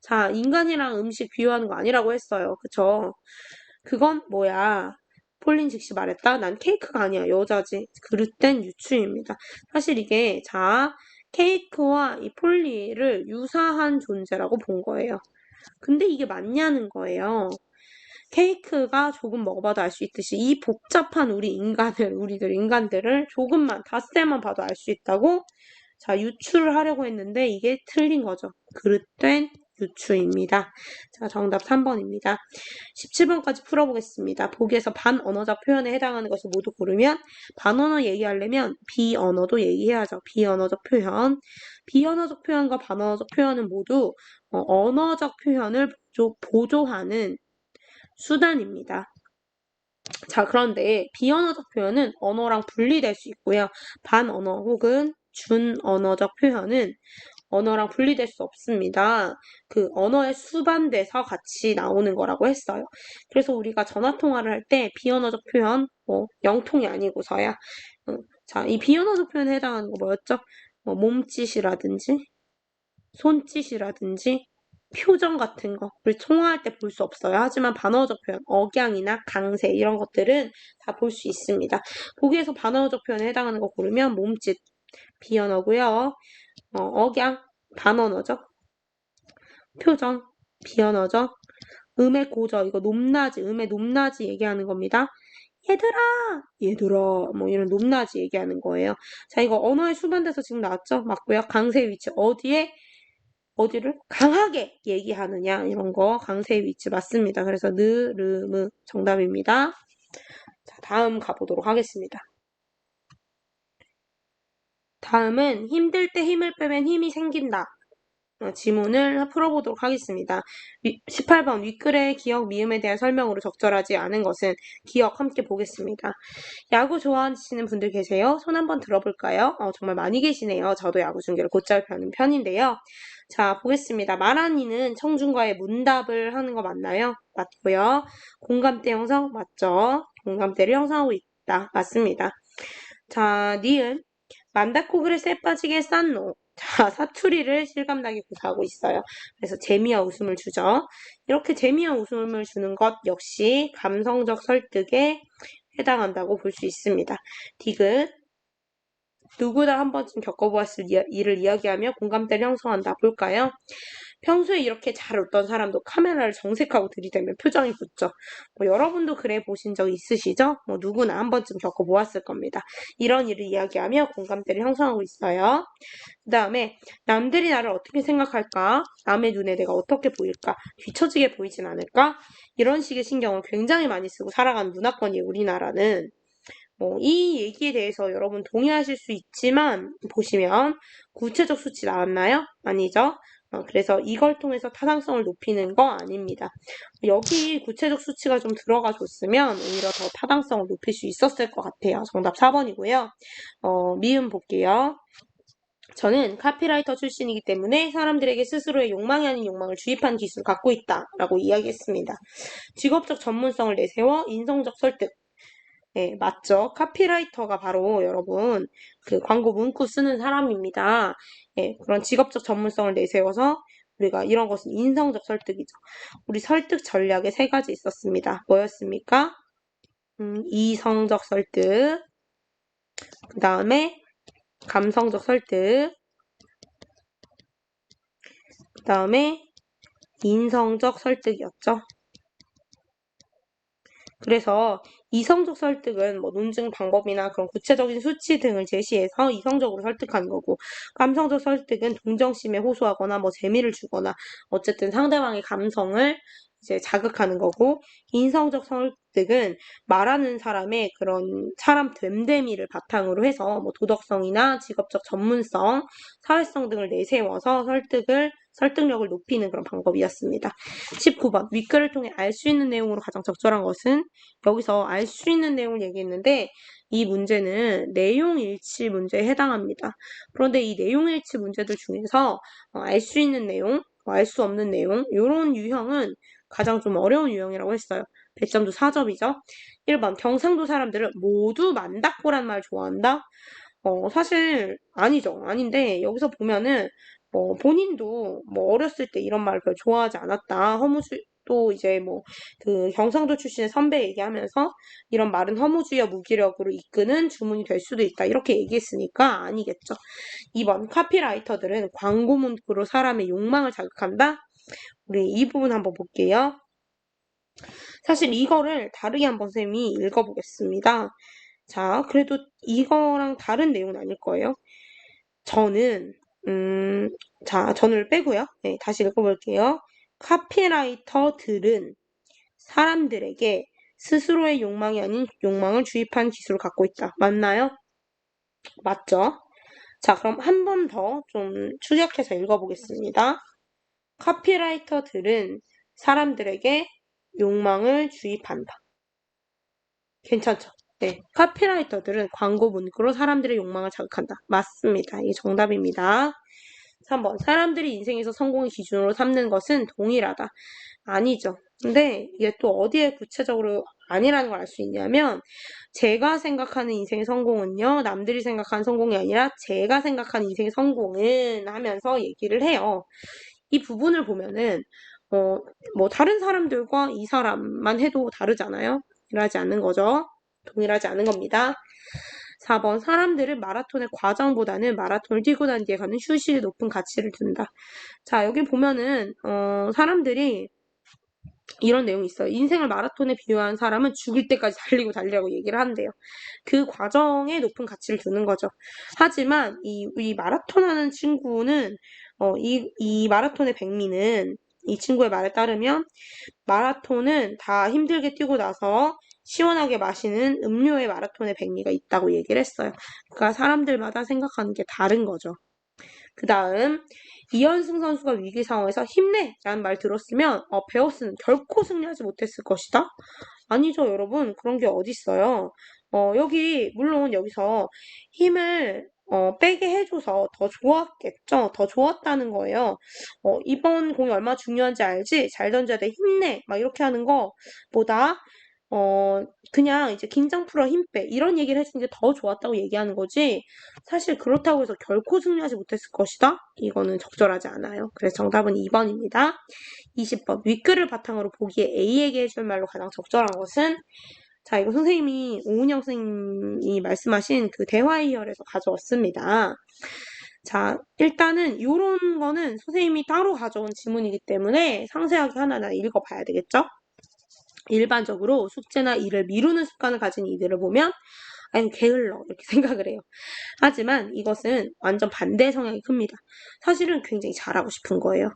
자, 인간이랑 음식 비유하는 거 아니라고 했어요. 그쵸? 그건 뭐야? 폴린 즉시 말했다. 난 케이크가 아니야. 여자지. 그릇된 유추입니다. 사실 이게 자, 케이크와 이 폴리를 유사한 존재라고 본 거예요. 근데 이게 맞냐는 거예요. 케이크가 조금 먹어봐도 알 수 있듯이 이 복잡한 우리들 인간들을 조금만 닷새만 봐도 알 수 있다고 자 유추를 하려고 했는데 이게 틀린 거죠. 그릇된 유추입니다. 자 정답 3번입니다. 17번까지 풀어보겠습니다. 보기에서 반언어적 표현에 해당하는 것을 모두 고르면 반언어 얘기하려면 비언어도 얘기해야죠. 비언어적 표현. 비언어적 표현과 반언어적 표현은 모두 언어적 표현을 보조하는 수단입니다. 자, 그런데 비언어적 표현은 언어랑 분리될 수 있고요. 반언어 혹은 준언어적 표현은 언어랑 분리될 수 없습니다. 그 언어에 수반돼서 같이 나오는 거라고 했어요. 그래서 우리가 전화통화를 할 때 비언어적 표현, 영통이 아니고서야. 자, 이 비언어적 표현에 해당하는 거 뭐였죠? 몸짓이라든지, 손짓이라든지, 표정 같은 거 우리 통화할 때 볼 수 없어요. 하지만 반어적 표현, 억양이나 강세 이런 것들은 다 볼 수 있습니다. 보기에서 반어적 표현에 해당하는 거 고르면 몸짓, 비언어고요. 억양, 반언어죠. 표정, 비언어죠. 음의 고저, 이거 높낮이, 음의 높낮이 얘기하는 겁니다. 얘들아, 뭐 이런 높낮이 얘기하는 거예요. 자, 이거 언어에 수반돼서 지금 나왔죠? 맞고요. 강세의 위치, 어디를 강하게 얘기하느냐, 이런 거, 강세의 위치 맞습니다. 그래서 느르무 정답입니다. 자, 다음 가보도록 하겠습니다. 다음은 힘들 때 힘을 빼면 힘이 생긴다. 지문을 풀어보도록 하겠습니다. 18번 윗글의 기억 미음에 대한 설명으로 적절하지 않은 것은 기억 함께 보겠습니다. 야구 좋아하시는 분들 계세요? 손 한번 들어볼까요? 정말 많이 계시네요. 저도 야구 중계를 곧잘 펴는 편인데요. 자, 보겠습니다. 마란이는 청중과의 문답을 하는 거 맞나요? 맞고요. 공감대 형성 맞죠? 공감대를 형성하고 있다. 맞습니다. 자, 니은 만다코 그릇에 빠지게 싼노. 자, 사투리를 실감나게 구사하고 있어요. 그래서 재미와 웃음을 주죠. 이렇게 재미와 웃음을 주는 것 역시 감성적 설득에 해당한다고 볼 수 있습니다. 디귿 누구나 한 번쯤 겪어보았을 일을 이야기하며 공감대를 형성한다. 볼까요? 평소에 이렇게 잘 웃던 사람도 카메라를 정색하고 들이대면 표정이 굳죠. 여러분도 그래 보신 적 있으시죠? 누구나 한 번쯤 겪어보았을 겁니다. 이런 일을 이야기하며 공감대를 형성하고 있어요. 그 다음에 남들이 나를 어떻게 생각할까? 남의 눈에 내가 어떻게 보일까? 뒤처지게 보이진 않을까? 이런 식의 신경을 굉장히 많이 쓰고 살아가는 문화권이에요, 우리나라는. 이 얘기에 대해서 여러분 동의하실 수 있지만 보시면 구체적 수치 나왔나요? 아니죠? 그래서 이걸 통해서 타당성을 높이는 거 아닙니다. 여기 구체적 수치가 좀 들어가 줬으면 오히려 더 타당성을 높일 수 있었을 것 같아요. 정답 4번이고요. 미음 볼게요. 저는 카피라이터 출신이기 때문에 사람들에게 스스로의 욕망이 아닌 욕망을 주입한 기술을 갖고 있다라고 이야기했습니다. 직업적 전문성을 내세워 인성적 설득, 네, 맞죠. 카피라이터가 바로 여러분 그 광고 문구 쓰는 사람입니다. 예, 그런 직업적 전문성을 내세워서 우리가 이런 것은 인성적 설득이죠. 우리 설득 전략에 3가지 있었습니다. 뭐였습니까? 이성적 설득, 그 다음에 감성적 설득, 그 다음에 인성적 설득이었죠. 그래서 이성적 설득은 논증 방법이나 그런 구체적인 수치 등을 제시해서 이성적으로 설득하는 거고, 감성적 설득은 동정심에 호소하거나 재미를 주거나 어쨌든 상대방의 감성을 이제 자극하는 거고, 인성적 설득은 말하는 사람의 그런 사람 됨됨이를 바탕으로 해서 도덕성이나 직업적 전문성, 사회성 등을 내세워서 설득력을 높이는 그런 방법이었습니다. 19번 윗글을 통해 알 수 있는 내용으로 가장 적절한 것은 여기서 알 수 있는 내용을 얘기했는데 이 문제는 내용일치 문제에 해당합니다. 그런데 이 내용일치 문제들 중에서 알 수 있는 내용, 알 수 없는 내용 이런 유형은 가장 좀 어려운 유형이라고 했어요. 배점도 4점이죠. 1번 경상도 사람들은 모두 만다꼬란 말 좋아한다? 사실 아니죠. 아닌데 여기서 보면은 본인도 어렸을 때 이런 말 별로 좋아하지 않았다. 또 이제 그 경상도 출신의 선배 얘기하면서 이런 말은 허무주의와 무기력으로 이끄는 주문이 될 수도 있다. 이렇게 얘기했으니까 아니겠죠. 2번 카피라이터들은 광고 문구로 사람의 욕망을 자극한다. 우리 이 부분 한번 볼게요. 사실 이거를 다르게 한번 쌤이 읽어보겠습니다. 자, 그래도 이거랑 다른 내용은 아닐 거예요. 저는 전을 빼고요. 네, 다시 읽어볼게요. 카피라이터들은 사람들에게 스스로의 욕망이 아닌 욕망을 주입한 기술을 갖고 있다. 맞나요? 맞죠? 자, 그럼 한 번 더 좀 추격해서 읽어보겠습니다. 카피라이터들은 사람들에게 욕망을 주입한다. 괜찮죠? 네. 카피라이터들은 광고 문구로 사람들의 욕망을 자극한다. 맞습니다. 이게 정답입니다. 3번. 사람들이 인생에서 성공의 기준으로 삼는 것은 동일하다. 아니죠. 근데 이게 또 어디에 구체적으로 아니라는 걸 알 수 있냐면 제가 생각하는 인생의 성공은요. 남들이 생각하는 성공이 아니라 제가 생각하는 인생의 성공은 하면서 얘기를 해요. 이 부분을 보면은 뭐 다른 사람들과 이 사람만 해도 다르잖아요. 동일하지 않는 거죠. 동일하지 않은 겁니다. 4번. 사람들은 마라톤의 과정보다는 마라톤을 뛰고 난 뒤에 가는 휴식에 높은 가치를 둔다. 자, 여기 보면은 사람들이 이런 내용이 있어요. 인생을 마라톤에 비유한 사람은 죽을 때까지 달리고 달리라고 얘기를 한대요. 그 과정에 높은 가치를 두는 거죠. 하지만 이 마라톤 하는 친구는 이 마라톤의 백미는 이 친구의 말에 따르면 마라톤은 다 힘들게 뛰고 나서 시원하게 마시는 음료의 마라톤의 백미가 있다고 얘기를 했어요. 그러니까 사람들마다 생각하는 게 다른 거죠. 그 다음 이현승 선수가 위기 상황에서 힘내! 라는 말 들었으면 베어스는 결코 승리하지 못했을 것이다? 아니죠, 여러분. 그런 게 어딨어요. 여기 물론 여기서 힘을 빼게 해줘서 더 좋았겠죠. 더 좋았다는 거예요. 이번 공이 얼마나 중요한지 알지? 잘 던져야 돼. 힘내. 막 이렇게 하는 거보다 그냥 이제 긴장 풀어 힘 빼. 이런 얘기를 해주는 게 더 좋았다고 얘기하는 거지. 사실 그렇다고 해서 결코 승리하지 못했을 것이다? 이거는 적절하지 않아요. 그래서 정답은 2번입니다. 20번. 윗글을 바탕으로 보기에 A에게 해줄 말로 가장 적절한 것은? 자, 이거 선생님이 오은영 선생님이 말씀하신 그 대화의 희열에서 가져왔습니다. 자, 일단은 요런 거는 선생님이 따로 가져온 지문이기 때문에 상세하게 하나하나 읽어봐야 되겠죠? 일반적으로 숙제나 일을 미루는 습관을 가진 이들을 보면 아니 게을러 이렇게 생각을 해요. 하지만 이것은 완전 반대 성향이 큽니다. 사실은 굉장히 잘하고 싶은 거예요.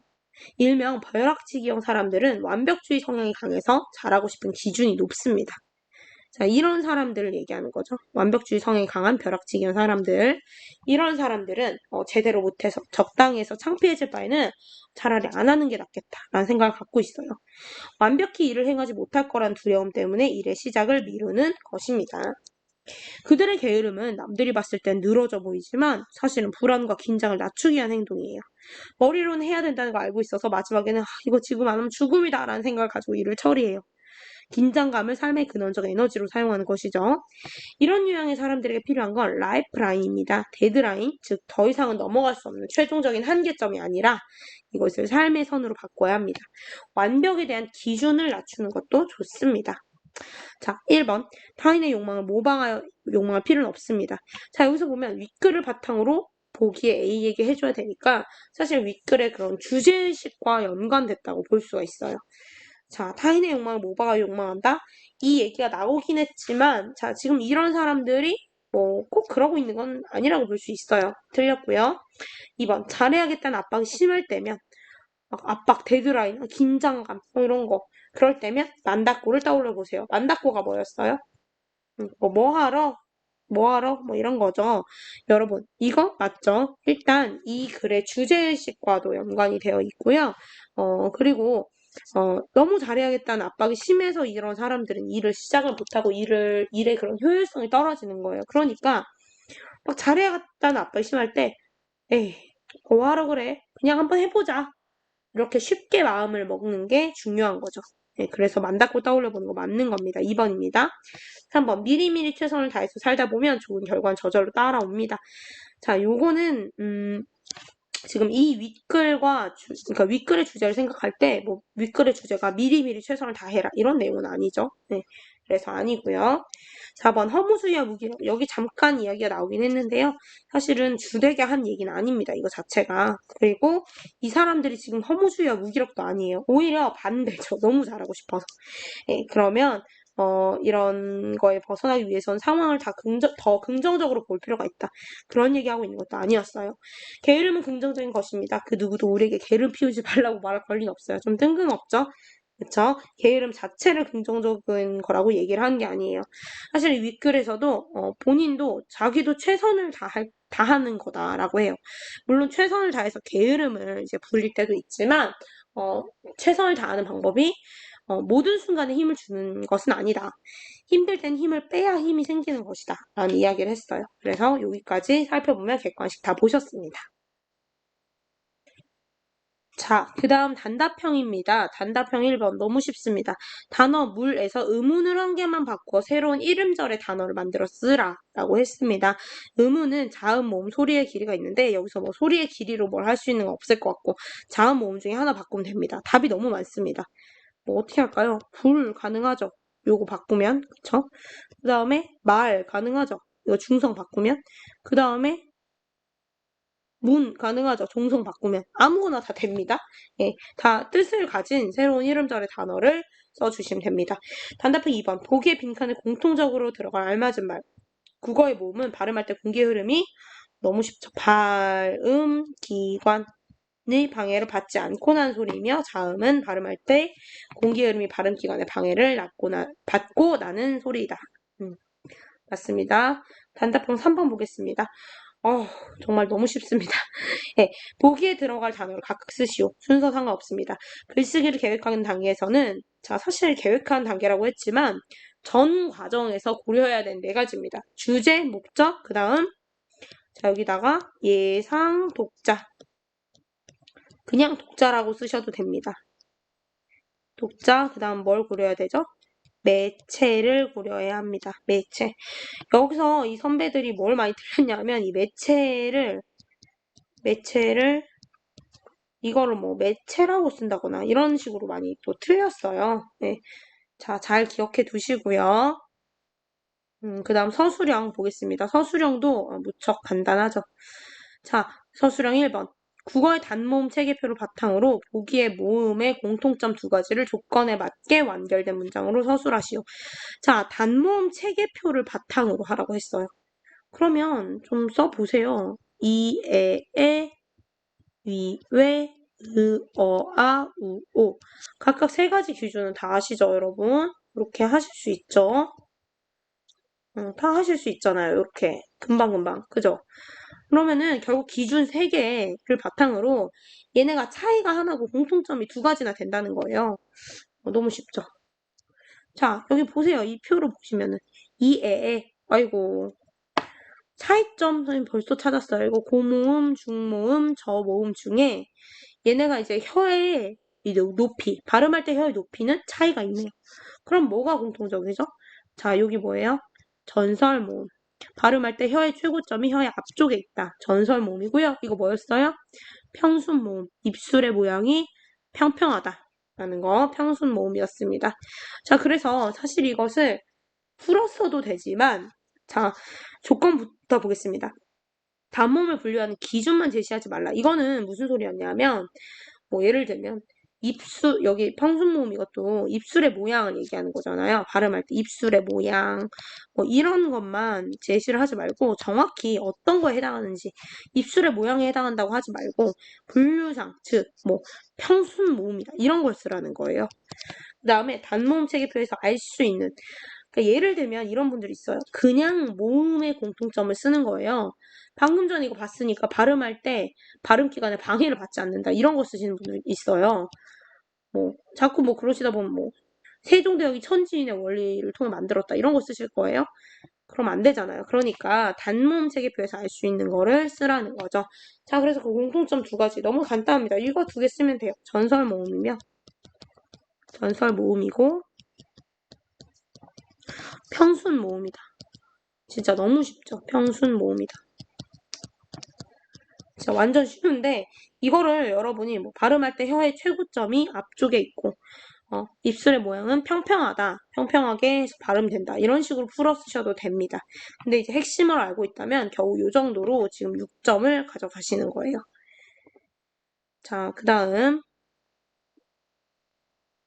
일명 벼락치기형 사람들은 완벽주의 성향이 강해서 잘하고 싶은 기준이 높습니다. 자, 이런 사람들을 얘기하는 거죠. 완벽주의 성향이 강한 벼락치기형 사람들. 이런 사람들은 제대로 못해서 적당히 해서 창피해질 바에는 차라리 안 하는 게 낫겠다라는 생각을 갖고 있어요. 완벽히 일을 행하지 못할 거란 두려움 때문에 일의 시작을 미루는 것입니다. 그들의 게으름은 남들이 봤을 땐 늘어져 보이지만 사실은 불안과 긴장을 낮추기 위한 행동이에요. 머리로는 해야 된다는 걸 알고 있어서 마지막에는 이거 지금 안 하면 죽음이다 라는 생각을 가지고 일을 처리해요. 긴장감을 삶의 근원적 에너지로 사용하는 것이죠. 이런 유형의 사람들에게 필요한 건 라이프라인입니다. 데드라인, 즉 더 이상은 넘어갈 수 없는 최종적인 한계점이 아니라 이것을 삶의 선으로 바꿔야 합니다. 완벽에 대한 기준을 낮추는 것도 좋습니다. 자, 1번. 타인의 욕망을 모방하여 욕망할 필요는 없습니다. 자, 여기서 보면 윗글을 바탕으로 보기에 A에게 해줘야 되니까 사실 윗글의 그런 주제의식과 연관됐다고 볼 수가 있어요. 자, 타인의 욕망을 모방하여 욕망한다? 이 얘기가 나오긴 했지만 자, 지금 이런 사람들이 뭐 꼭 그러고 있는 건 아니라고 볼 수 있어요. 틀렸고요. 2번. 잘해야겠다는 압박이 심할 때면 막 압박, 데드라인, 긴장감 이런 거 그럴 때면 만다꼬를 떠올려 보세요. 만다꼬가 뭐였어요? 뭐 하러? 뭐 하러? 뭐 이런 거죠. 여러분, 이거 맞죠? 일단 이 글의 주제의식과도 연관이 되어 있고요. 그리고 너무 잘해야겠다는 압박이 심해서 이런 사람들은 일을 시작을 못하고 일의 그런 효율성이 떨어지는 거예요. 그러니까 막 잘해야겠다는 압박이 심할 때 에이, 뭐 하러 그래? 그냥 한번 해보자. 이렇게 쉽게 마음을 먹는 게 중요한 거죠. 네, 그래서 만다고 떠올려보는 거 맞는 겁니다. 2번입니다. 3번. 미리미리 최선을 다해서 살다 보면 좋은 결과는 저절로 따라옵니다. 자, 요거는 지금 이 윗글과 그러니까 윗글의 주제를 생각할 때 뭐 윗글의 주제가 미리미리 최선을 다해라 이런 내용은 아니죠. 네, 그래서 아니고요. 4번 허무주의와 무기력. 여기 잠깐 이야기가 나오긴 했는데요. 사실은 주되게 한 얘기는 아닙니다. 이거 자체가. 그리고 이 사람들이 지금 허무주의와 무기력도 아니에요. 오히려 반대죠. 너무 잘하고 싶어서. 네, 그러면 이런 거에 벗어나기 위해선 상황을 더 긍정적으로 볼 필요가 있다. 그런 얘기하고 있는 것도 아니었어요. 게으름은 긍정적인 것입니다. 그 누구도 우리에게 게으름 피우지 말라고 말할 권리는 없어요. 좀 뜬금없죠? 그쵸? 게으름 자체를 긍정적인 거라고 얘기를 하는 게 아니에요. 사실 이 윗글에서도 본인도 자기도 최선을 다하는 거다라고 해요. 물론 최선을 다해서 게으름을 이제 부릴 때도 있지만 최선을 다하는 방법이 모든 순간에 힘을 주는 것은 아니다. 힘들 땐 힘을 빼야 힘이 생기는 것이다. 라는 이야기를 했어요. 그래서 여기까지 살펴보면 객관식 다 보셨습니다. 자, 그 다음 단답형입니다. 단답형 1번 너무 쉽습니다. 단어 물에서 의문을 한 개만 바꿔 새로운 이름절의 단어를 만들어 쓰라 라고 했습니다. 의문은 자음, 모음, 소리의 길이가 있는데 여기서 뭐 소리의 길이로 뭘 할 수 있는 건 없을 것 같고 자음, 모음 중에 하나 바꾸면 됩니다. 답이 너무 많습니다. 뭐 어떻게 할까요? 불 가능하죠. 요거 바꾸면 그쵸? 그 다음에 말 가능하죠. 이거 중성 바꾸면 그 다음에 문 가능하죠. 종성 바꾸면 아무거나 다 됩니다. 예, 다 뜻을 가진 새로운 이름절의 단어를 써주시면 됩니다. 단답형 2번 보기의 빈칸에 공통적으로 들어갈 알맞은 말. 국어의 모음은 발음할 때 공기 흐름이 너무 쉽죠. 발음 기관의 방해를 받지 않고 난 소리이며 자음은 발음할 때 공기 흐름이 발음 기관의 방해를 받고 나는 소리이다. 맞습니다. 단답형 3번 보겠습니다. 정말 너무 쉽습니다. 네, 보기에 들어갈 단어를 각각 쓰시오. 순서 상관없습니다. 글쓰기를 계획하는 단계에서는 자, 사실 계획하는 단계라고 했지만 전 과정에서 고려해야 되는 4가지입니다. 주제, 목적, 그 다음 자 여기다가 예상, 독자. 그냥 독자라고 쓰셔도 됩니다. 독자, 그 다음 뭘 고려해야 되죠? 매체를 고려해야 합니다. 매체. 여기서 이 선배들이 뭘 많이 틀렸냐면 이 매체를 이거를 뭐 매체라고 쓴다거나 이런 식으로 많이 또 틀렸어요. 네. 자, 잘 기억해 두시고요. 그 다음 서술형 보겠습니다. 서술형도 무척 간단하죠. 자, 서술형 1번. 국어의 단모음 체계표를 바탕으로 보기의 모음의 공통점 2가지를 조건에 맞게 완결된 문장으로 서술하시오. 자, 단모음 체계표를 바탕으로 하라고 했어요. 그러면 좀 써보세요. 이, 에, 위, 왜, 아, 오. 각각 3가지 기준은 다 아시죠, 여러분? 이렇게 하실 수 있죠? 다 하실 수 있잖아요. 이렇게. 금방금방. 그죠? 그러면은 결국 기준 3개를 바탕으로 얘네가 차이가 하나고 공통점이 2가지나 된다는 거예요. 너무 쉽죠? 자, 여기 보세요. 이 표로 보시면은. 아이고. 차이점 선생님 벌써 찾았어요. 이거 고모음, 중모음, 저모음 중에 얘네가 이제 혀의 이제 높이, 발음할 때 혀의 높이는 차이가 있네요. 그럼 뭐가 공통적이죠? 자, 여기 뭐예요? 전설모음. 발음할 때 혀의 최고점이 혀의 앞쪽에 있다. 전설모음이고요. 이거 뭐였어요? 평순모음. 입술의 모양이 평평하다. 라는 거 평순모음이었습니다. 자, 그래서 사실 이것을 풀었어도 되지만 자, 조건부터 보겠습니다. 단모음을 분류하는 기준만 제시하지 말라. 이거는 무슨 소리였냐면 뭐 예를 들면 여기 평순모음 이것도 입술의 모양을 얘기하는 거잖아요. 발음할 때 입술의 모양 뭐 이런 것만 제시를 하지 말고 정확히 어떤 거에 해당하는지 입술의 모양에 해당한다고 하지 말고 분류상 즉 뭐 평순모음이다 이런 걸 쓰라는 거예요. 그 다음에 단모음 체계표에서 알 수 있는 그러니까 예를 들면 이런 분들이 있어요. 그냥 모음의 공통점을 쓰는 거예요. 방금 전에 이거 봤으니까 발음할 때 발음 기관에 방해를 받지 않는다. 이런 거 쓰시는 분들 있어요. 뭐 자꾸 뭐 그러시다 보면 뭐 세종대왕이 천지인의 원리를 통해 만들었다. 이런 거 쓰실 거예요. 그럼 안 되잖아요. 그러니까 단모음 체계표에서 알 수 있는 거를 쓰라는 거죠. 자, 그래서 그 공통점 2가지 너무 간단합니다. 이거 2개 쓰면 돼요. 전설모음이면 전설모음이고 평순모음이다. 진짜 너무 쉽죠. 평순모음이다. 진짜 완전 쉬운데 이거를 여러분이 뭐 발음할 때 혀의 최고점이 앞쪽에 있고 입술의 모양은 평평하다. 평평하게 해서 발음된다. 이런 식으로 풀어 쓰셔도 됩니다. 근데 이제 핵심을 알고 있다면 겨우 이 정도로 지금 6점을 가져가시는 거예요. 자, 그 다음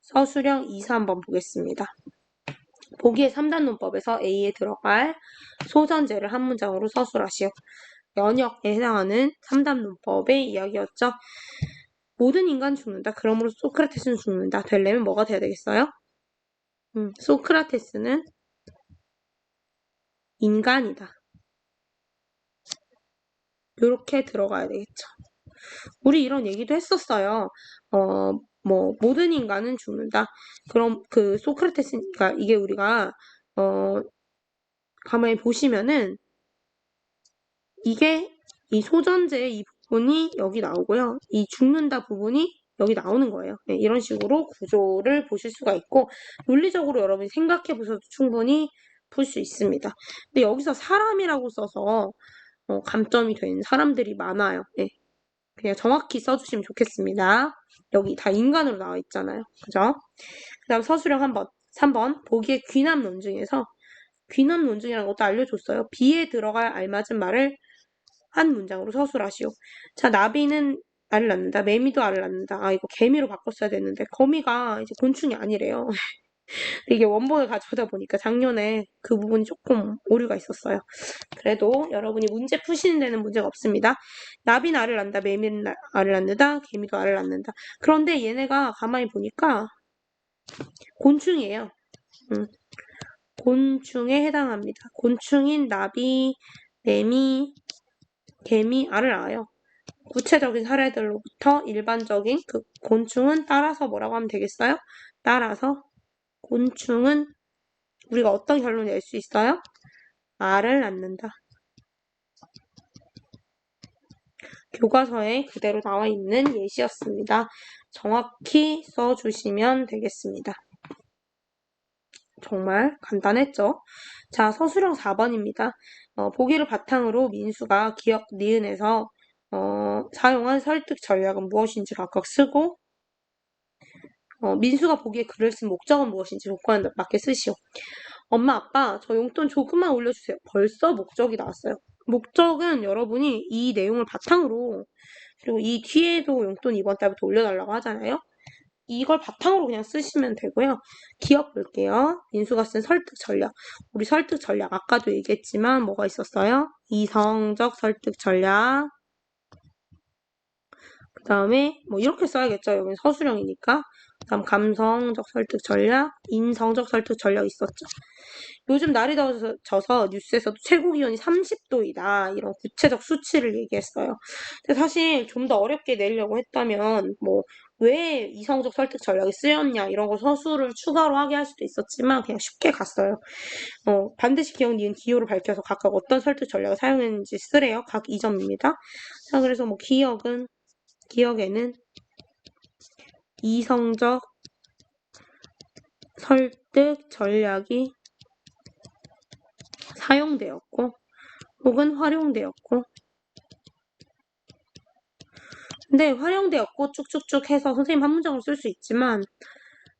서술형 2, 3번 보겠습니다. 보기의 3단 문법에서 A에 들어갈 소선제를 한 문장으로 서술하시오. 연역에 해당하는 3단 문법의 이야기였죠. 모든 인간 죽는다. 그러므로 소크라테스는 죽는다. 되려면 뭐가 돼야 되겠어요? 소크라테스는 인간이다. 이렇게 들어가야 되겠죠. 우리 이런 얘기도 했었어요. 뭐 모든 인간은 죽는다. 그럼 그 소크라테스니까 이게 우리가 가만히 보시면은 이게 이 소전제 이 부분이 여기 나오고요. 이 죽는다 부분이 여기 나오는 거예요. 네, 이런 식으로 구조를 보실 수가 있고 논리적으로 여러분이 생각해 보셔도 충분히 풀 수 있습니다. 근데 여기서 사람이라고 써서 감점이 된 사람들이 많아요. 네, 그냥 정확히 써주시면 좋겠습니다. 여기 다 인간으로 나와 있잖아요. 그죠? 그 다음 서술형 한번 3번 보기의 귀남 논증에서 귀남 논증이라는 것도 알려줬어요. 비에 들어갈 알맞은 말을 한 문장으로 서술하시오. 자, 나비는 알을 낳는다. 매미도 알을 낳는다. 아, 이거 개미로 바꿨어야 되는데 거미가 이제 곤충이 아니래요. 이게 원본을 가져오다 보니까 작년에 그 부분이 조금 오류가 있었어요. 그래도 여러분이 문제 푸시는 데는 문제가 없습니다. 나비는 알을 낳는다. 매미는 알을 낳는다. 개미도 알을 낳는다. 그런데 얘네가 가만히 보니까 곤충이에요. 곤충에 해당합니다. 곤충인 나비, 매미, 개미, 알을 낳아요. 구체적인 사례들로부터 일반적인 그 곤충은 따라서 뭐라고 하면 되겠어요? 따라서 곤충은 우리가 어떤 결론을 낼 수 있어요? 알을 낳는다. 교과서에 그대로 나와 있는 예시였습니다. 정확히 써주시면 되겠습니다. 정말 간단했죠? 자, 서술형 4번입니다. 보기를 바탕으로 민수가 기억 니은에서 사용한 설득 전략은 무엇인지 각각 쓰고 민수가 보기에 글을 쓴 목적은 무엇인지 조건에 맞게 쓰시오. 엄마, 아빠, 저 용돈 조금만 올려주세요. 벌써 목적이 나왔어요. 목적은 여러분이 이 내용을 바탕으로 그리고 이 뒤에도 용돈 이번 달부터 올려달라고 하잖아요. 이걸 바탕으로 그냥 쓰시면 되고요. 기억 볼게요. 민수가 쓴 설득 전략. 우리 설득 전략 아까도 얘기했지만 뭐가 있었어요? 이성적 설득 전략. 그 다음에 뭐 이렇게 써야겠죠. 여기 서술형이니까. 다음 감성적 설득 전략, 인성적 설득 전략 있었죠. 요즘 날이 더워져서 뉴스에서도 최고 기온이 30도이다. 이런 구체적 수치를 얘기했어요. 근데 사실 좀 더 어렵게 내려고 했다면 뭐 왜 이성적 설득 전략이 쓰였냐 이런 거 서술을 추가로 하게 할 수도 있었지만 그냥 쉽게 갔어요. 반드시 기억, 니은, 기호를 밝혀서 각각 어떤 설득 전략을 사용했는지 쓰래요. 각 2점입니다. 자, 그래서 뭐 기억에는 이성적 설득 전략이 사용되었고 혹은 활용되었고 근데 활용되었고 쭉쭉쭉 해서 선생님 한 문장으로 쓸 수 있지만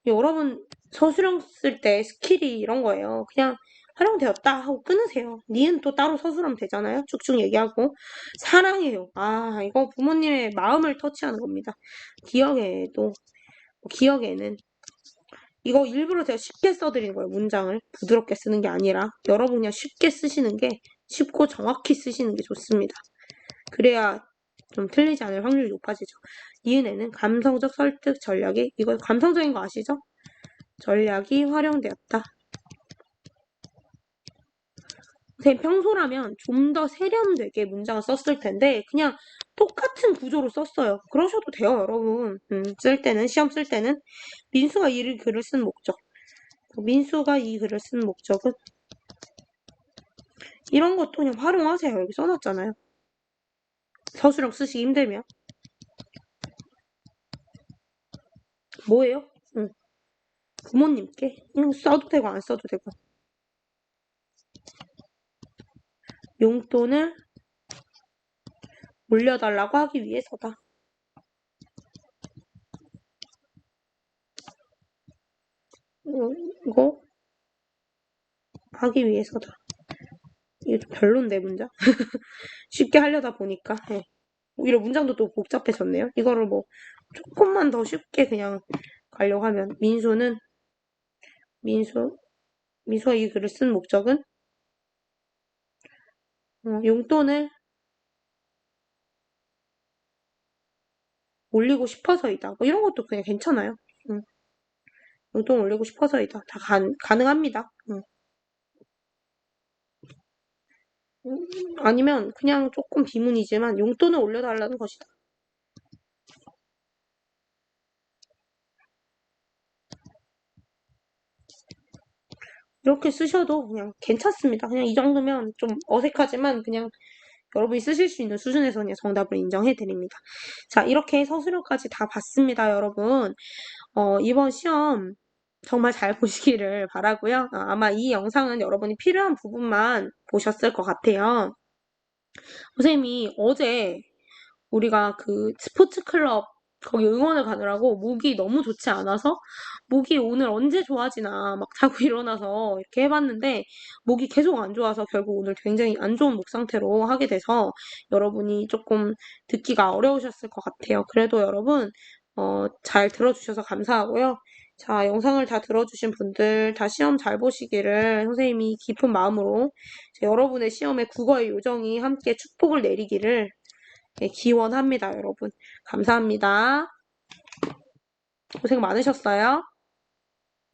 여러분 서술형 쓸 때 스킬이 이런 거예요. 그냥 활용되었다 하고 끊으세요. 니은 또 따로 서술하면 되잖아요. 쭉쭉 얘기하고 사랑해요. 아 이거 부모님의 마음을 터치하는 겁니다. 기억에는 이거 일부러 제가 쉽게 써드린 거예요. 문장을 부드럽게 쓰는 게 아니라 여러분 그냥 쉽게 쓰시는 게 쉽고 정확히 쓰시는 게 좋습니다. 그래야 좀 틀리지 않을 확률이 높아지죠. 니은에는 감성적 설득 전략이 이거 감성적인 거 아시죠? 전략이 활용되었다. 선생님 평소라면 좀 더 세련되게 문장을 썼을 텐데 그냥 똑같은 구조로 썼어요. 그러셔도 돼요, 여러분. 쓸 때는 시험 쓸 때는 민수가 이 글을 쓴 목적. 민수가 이 글을 쓴 목적은 이런 것도 그냥 활용하세요. 여기 써놨잖아요. 서술형 쓰시기 힘들면 뭐예요? 부모님께 써도 되고 안 써도 되고 용돈을 올려달라고 하기 위해서다. 이거 하기 위해서다. 이게 좀 별론데 문장. 쉽게 하려다 보니까 오히려 문장도 또 복잡해졌네요. 이거를 뭐 조금만 더 쉽게 그냥 가려고 하면 민수가 이 글을 쓴 목적은 용돈을 올리고 싶어서이다. 뭐 이런 것도 그냥 괜찮아요. 용돈 올리고 싶어서이다. 다 가능합니다. 아니면 그냥 조금 비문이지만 용돈을 올려달라는 것이다. 이렇게 쓰셔도 그냥 괜찮습니다. 그냥 이 정도면 좀 어색하지만 그냥 여러분이 쓰실 수 있는 수준에서 그냥 정답을 인정해 드립니다. 자, 이렇게 서술형까지 다 봤습니다, 여러분. 이번 시험 정말 잘 보시기를 바라고요. 아마 이 영상은 여러분이 필요한 부분만 보셨을 것 같아요. 선생님이 어제 우리가 그 스포츠 클럽 거기 응원을 가느라고 목이 너무 좋지 않아서 목이 오늘 언제 좋아지나 막 자고 일어나서 이렇게 해봤는데 목이 계속 안 좋아서 결국 오늘 굉장히 안 좋은 목 상태로 하게 돼서 여러분이 조금 듣기가 어려우셨을 것 같아요. 그래도 여러분 잘 들어주셔서 감사하고요. 자, 영상을 다 들어주신 분들 다 시험 잘 보시기를 선생님이 깊은 마음으로 여러분의 시험에 국어의 요정이 함께 축복을 내리기를 기원합니다, 여러분. 감사합니다. 고생 많으셨어요.